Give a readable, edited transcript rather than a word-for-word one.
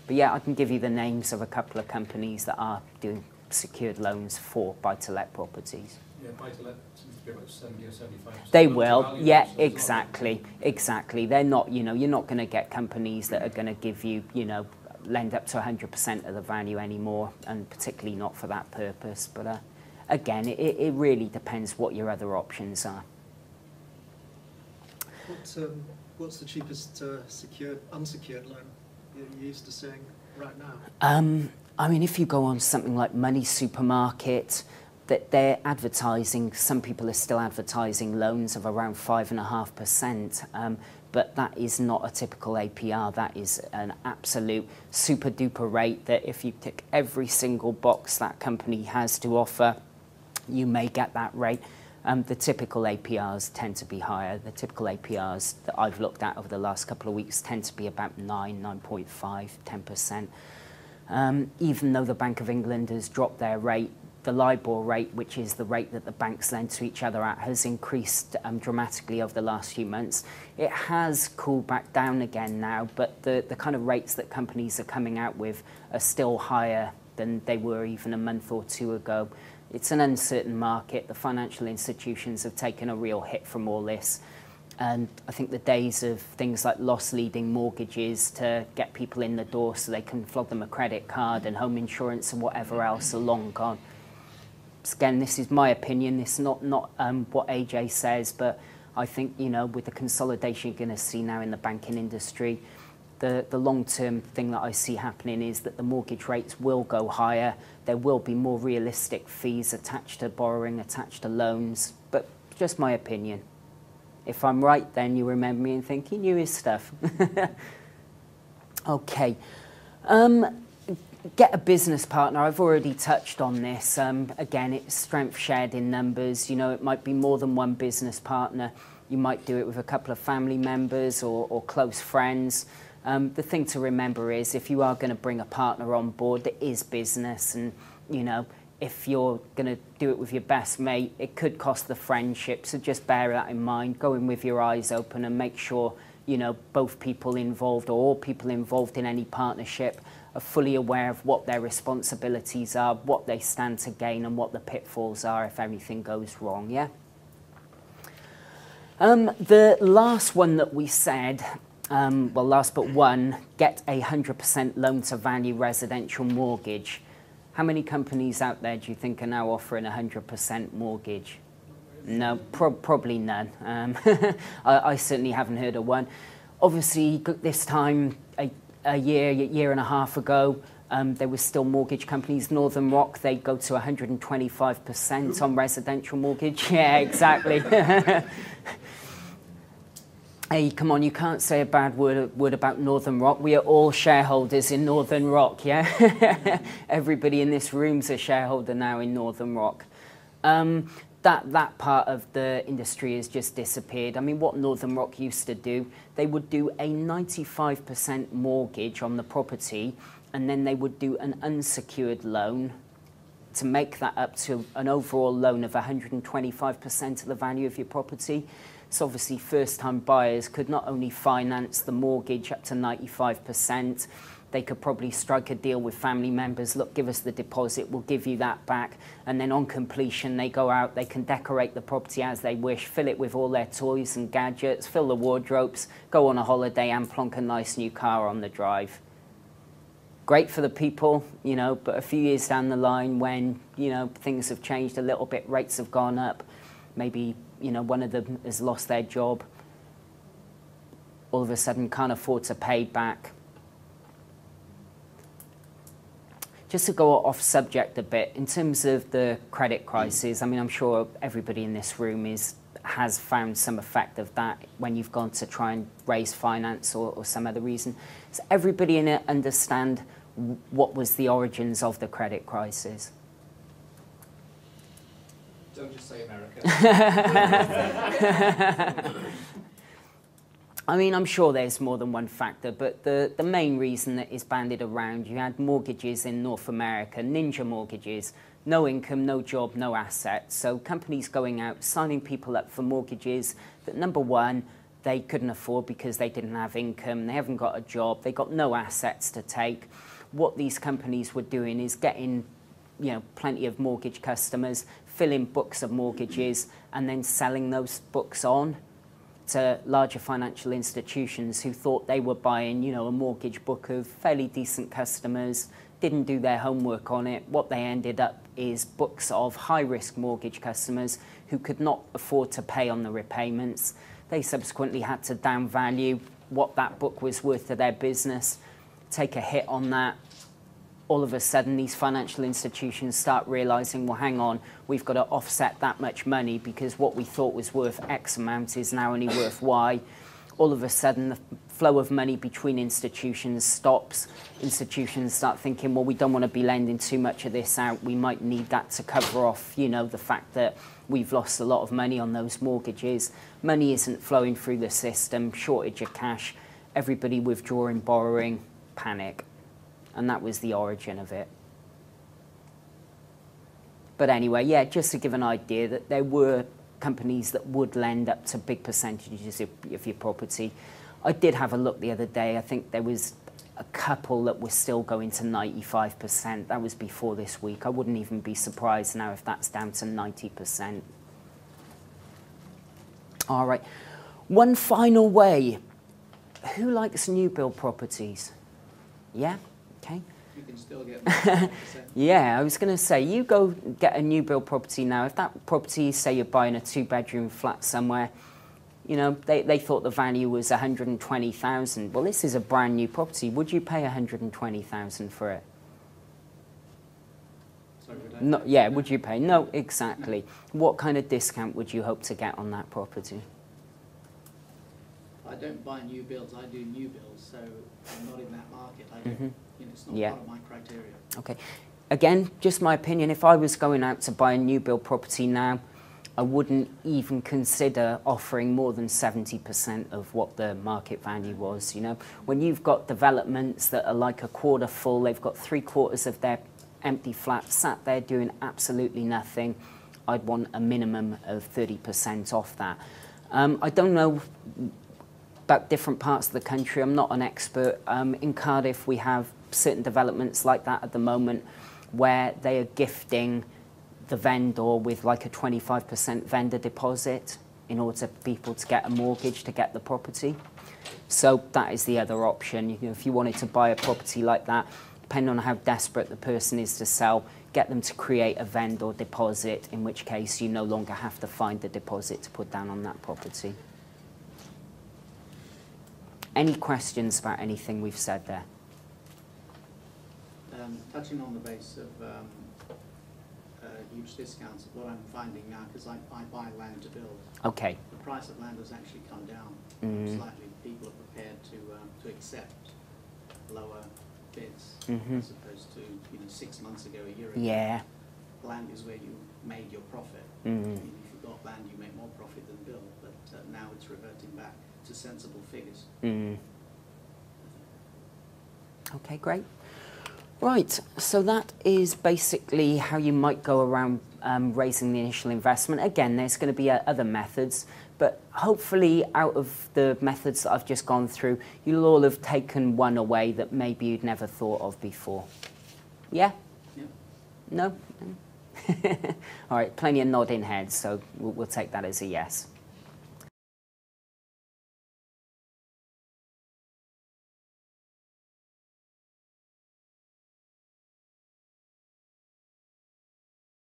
But yeah, I can give you the names of a couple of companies that are doing secured loans for buy-to-let properties. Yeah, buy-to-let seems to be about 70 or 75%. They will, yeah, exactly, exactly. They're not, you know, you're not going to get companies that are going to give you, you know, lend up to 100% of the value anymore, and particularly not for that purpose. But again, it really depends what your other options are. What's the cheapest unsecured loan you're used to seeing right now? I mean, if you go on something like Money Supermarket, that they're advertising, some people are still advertising loans of around 5.5%, but that is not a typical APR. That is an absolute super duper rate that if you tick every single box that company has to offer, you may get that rate. The typical APRs tend to be higher. The typical APRs that I've looked at over the last couple of weeks tend to be about 9.5, 10%. Even though the Bank of England has dropped their rate, the LIBOR rate, which is the rate that the banks lend to each other at, has increased dramatically over the last few months. It has cooled back down again now, but the kind of rates that companies are coming out with are still higher than they were even a month or two ago. It's an uncertain market. The financial institutions have taken a real hit from all this. And I think the days of things like loss-leading mortgages to get people in the door so they can flog them a credit card and home insurance and whatever else are long gone. Again, this is my opinion. It's not what AJ says, but I think, you know, with the consolidation you're going to see now in the banking industry, the long-term thing that I see happening is that the mortgage rates will go higher. There will be more realistic fees attached to borrowing, attached to loans, but just my opinion. If I'm right, then you remember me and think he knew his stuff. Okay. Get a business partner. I've already touched on this. Again, it's strength shared in numbers. You know, it might be more than one business partner. You might do it with a couple of family members or close friends. The thing to remember is if you are going to bring a partner on board, it is business. And, you know, if you're going to do it with your best mate, it could cost the friendship. So just bear that in mind. Go in with your eyes open and make sure, you know, both people involved or all people involved in any partnership are fully aware of what their responsibilities are, what they stand to gain, and what the pitfalls are if anything goes wrong, yeah? The last one that we said, well, last but one, get a 100% loan-to-value residential mortgage. How many companies out there do you think are now offering a 100% mortgage? No, probably none. I certainly haven't heard of one. Obviously, this time, a year and a half ago, there was still mortgage companies. Northern Rock, they go to 125% on residential mortgage. Yeah, exactly. Hey, come on, you can't say a bad word about Northern Rock. We are all shareholders in Northern Rock, yeah? Everybody in this room's a shareholder now in Northern Rock. That part of the industry has just disappeared. I mean, what Northern Rock used to do, they would do a 95% mortgage on the property, and then they would do an unsecured loan to make that up to an overall loan of 125% of the value of your property. So obviously first-time buyers could not only finance the mortgage up to 95%, they could probably strike a deal with family members. Look, give us the deposit, we'll give you that back. And then on completion, they go out, they can decorate the property as they wish, fill it with all their toys and gadgets, fill the wardrobes, go on a holiday and plonk a nice new car on the drive. Great for the people, you know, but a few years down the line when, you know, things have changed a little bit, rates have gone up, maybe, you know, one of them has lost their job, all of a sudden can't afford to pay back. Just to go off subject a bit, in terms of the credit crisis, I mean, I'm sure everybody in this room has found some effect of that when you've gone to try and raise finance or some other reason. Does everybody in it understand what was the origins of the credit crisis? Don't just say America. I mean, I'm sure there's more than one factor, but the main reason that is bandied around, you had mortgages in North America, ninja mortgages, no income, no job, no assets. So companies going out, signing people up for mortgages that, number one, they couldn't afford because they didn't have income, they haven't got a job, they got no assets to take. What these companies were doing is getting, you know, plenty of mortgage customers, filling books of mortgages, and then selling those books on to larger financial institutions who thought they were buying, you know, a mortgage book of fairly decent customers, didn't do their homework on it. What they ended up is books of high-risk mortgage customers who could not afford to pay on the repayments. They subsequently had to downvalue what that book was worth to their business, take a hit on that. All of a sudden, these financial institutions start realizing, well, hang on, we've got to offset that much money because what we thought was worth X amount is now only worth Y. All of a sudden, the flow of money between institutions stops. Institutions start thinking, well, we don't want to be lending too much of this out. We might need that to cover off, you know, the fact that we've lost a lot of money on those mortgages. Money isn't flowing through the system, shortage of cash, everybody withdrawing, borrowing, panic. And that was the origin of it. But anyway, yeah, just to give an idea that there were companies that would lend up to big percentages of your property. I did have a look the other day. I think there was a couple that were still going to 95%. That was before this week. I wouldn't even be surprised now if that's down to 90%. All right. One final way. Who likes new build properties? Yeah? Okay. You can still get 90%. Yeah, I was going to say, you go get a new build property now. If that property, say you're buying a 2-bedroom flat somewhere, you know, they thought the value was 120,000. Well, this is a brand new property. Would you pay 120,000 for it? Sorry, No, yeah, would you pay? No, exactly. What kind of discount would you hope to get on that property? I don't buy new builds, I do new builds, so I'm not in that market. I don't, you know, it's not Yeah. part of my criteria. Okay. Again, just my opinion, if I was going out to buy a new build property now, I wouldn't even consider offering more than 70% of what the market value was, you know. When you've got developments that are like a quarter full, they've got 3/4 of their empty flats sat there doing absolutely nothing, I'd want a minimum of 30% off that. I don't know about different parts of the country, I'm not an expert. In Cardiff, we have certain developments like that at the moment where they are gifting the vendor with like a 25% vendor deposit in order for people to get a mortgage to get the property. So that is the other option. You know, if you wanted to buy a property like that, depending on how desperate the person is to sell, get them to create a vendor deposit, in which case you no longer have to find the deposit to put down on that property. Any questions about anything we've said there? Touching on the base of huge discounts, what I'm finding now, because I buy land to build, Okay. the price of land has actually come down slightly. People are prepared to accept lower bids as opposed to 6 months ago, a year ago. Yeah. Land is where you made your profit. I mean, if you've got land, you make more profit than build, but now it's reverting back to sensible figures. Okay, great. Right, so that is basically how you might go around raising the initial investment. Again, there's going to be other methods, but hopefully out of the methods that I've just gone through, you'll all have taken one away that maybe you'd never thought of before. Yeah? Yeah. No? All right, plenty of nodding heads, so we'll take that as a yes.